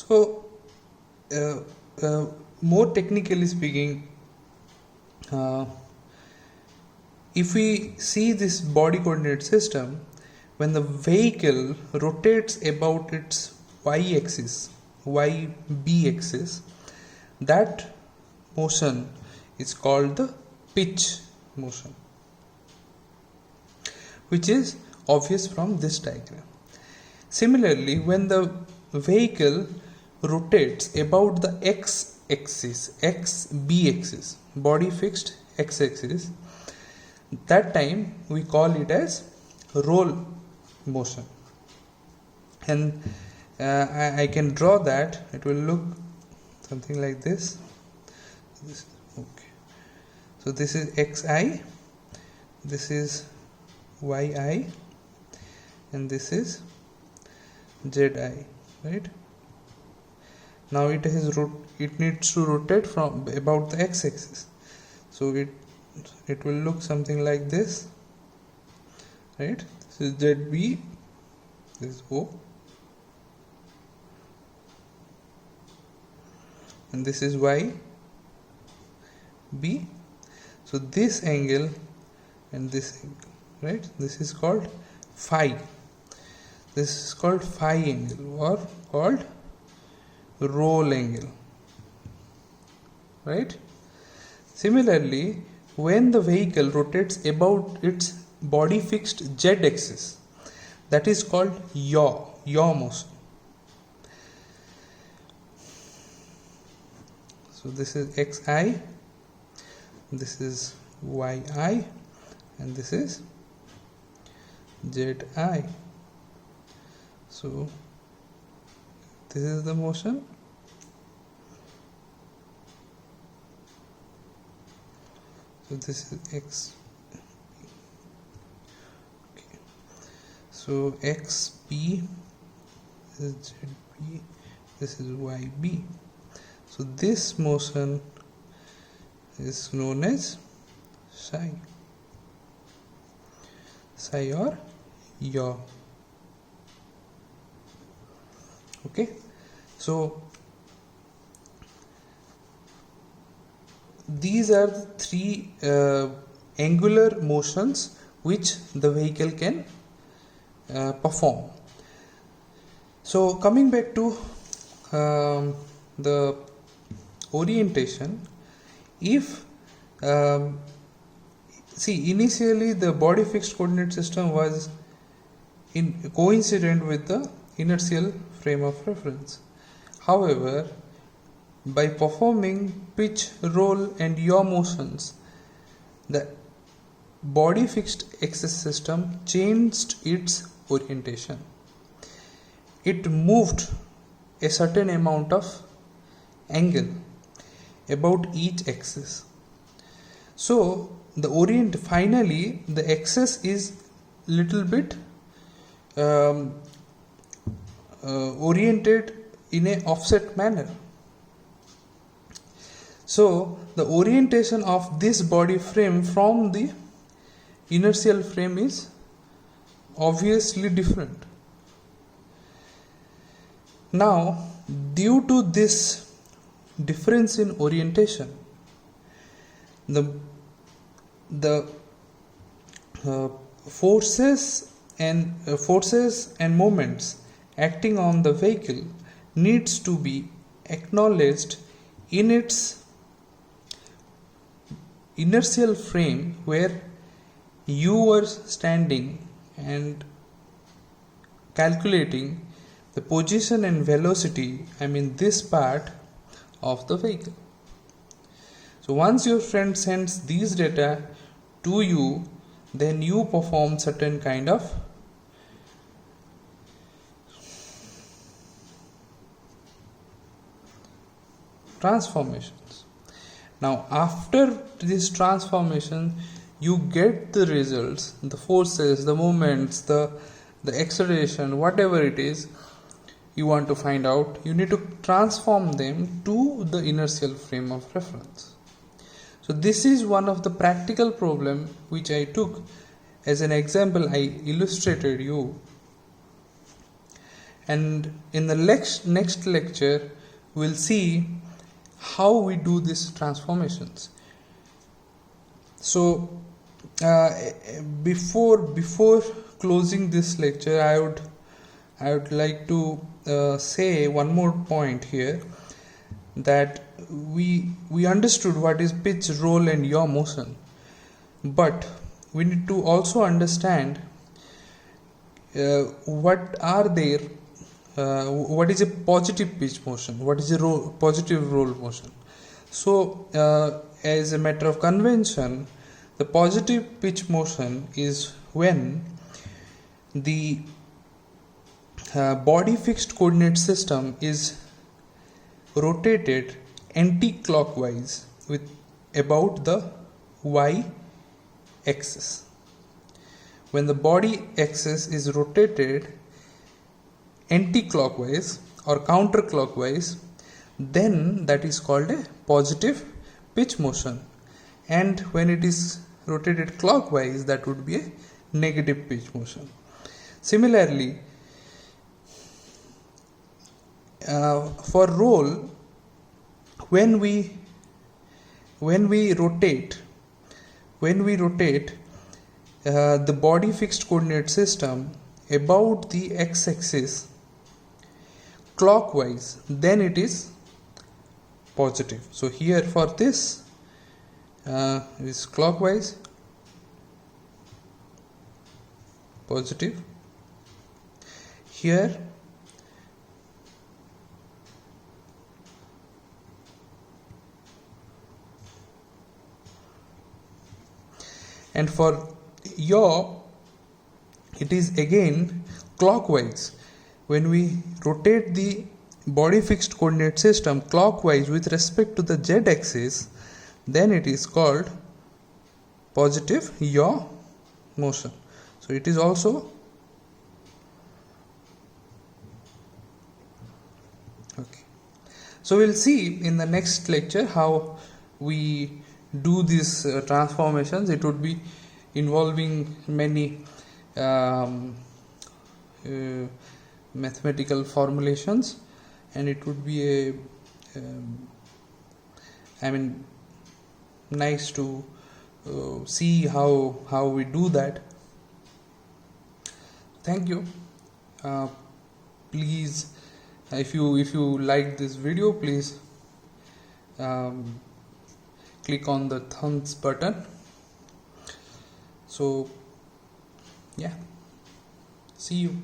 So uh, more technically speaking, uh, if we see this body coordinate system, when the vehicle rotates about its y-axis, yb axis, that motion is called the pitch motion, which is obvious from this diagram. Similarly, when the vehicle rotates about the x-axis, xb-axis, body fixed x-axis, that time we call it as roll motion. And I can draw that. It will look something like this. Okay. So this is xi, this is yi, and this is zi, right? Now it needs to rotate from about the x-axis, so it will look something like this, right? This is zb, this is o, and this is y b. So this angle and this angle, right? This is called phi. This is called phi angle, or called roll angle, right? Similarly, when the vehicle rotates about its body fixed z axis, that is called yaw motion. So this is xi, this is yi, and this is zi. So this is the motion. So this is x. Okay. So xp, this is zb, this is yb. So this motion is known as psi or yaw. Okay, so these are the three angular motions which the vehicle can perform. So coming back to the orientation, if see, initially the body fixed coordinate system was coincident with the inertial frame of reference. However, by performing pitch, roll and yaw motions, the body fixed axis system changed its orientation. It moved a certain amount of angle about each axis. So finally the axis is little bit oriented in a offset manner. So the orientation of this body frame from the inertial frame is obviously different. Now, due to this difference in orientation, the forces and moments acting on the vehicle needs to be acknowledged in its inertial frame where you were standing and calculating the position and velocity, this part of the vehicle. So once your friend sends these data to you, then you perform certain kind of transformations. Now after this transformation, you get the results, the forces, the moments, the acceleration, whatever it is you want to find out, you need to transform them to the inertial frame of reference. So this is one of the practical problem which I took as an example. I illustrated you, and in the next lecture we'll see how we do these transformations. So before closing this lecture, I would like to say one more point here, that we understood what is pitch, roll and yaw motion, but we need to also understand what is a positive pitch motion, what is a positive roll motion. So as a matter of convention, the positive pitch motion is when the body fixed coordinate system is rotated anti-clockwise with about the y axis. When the body axis is rotated anti-clockwise or counterclockwise, then that is called a positive pitch motion, and when it is rotated clockwise, that would be a negative pitch motion. Similarly, for roll, when we rotate the body fixed coordinate system about the x-axis clockwise, then it is positive. So here for this is clockwise, positive. Here and for yaw, it is again clockwise. When we rotate the body fixed coordinate system clockwise with respect to the z-axis, then it is called positive yaw motion. So it is also okay. So we'll see in the next lecture how we do these transformations. It would be involving many mathematical formulations, and it would be a nice to see how we do that. Thank you. Please, if you like this video, please click on the thumbs button. So yeah, see you.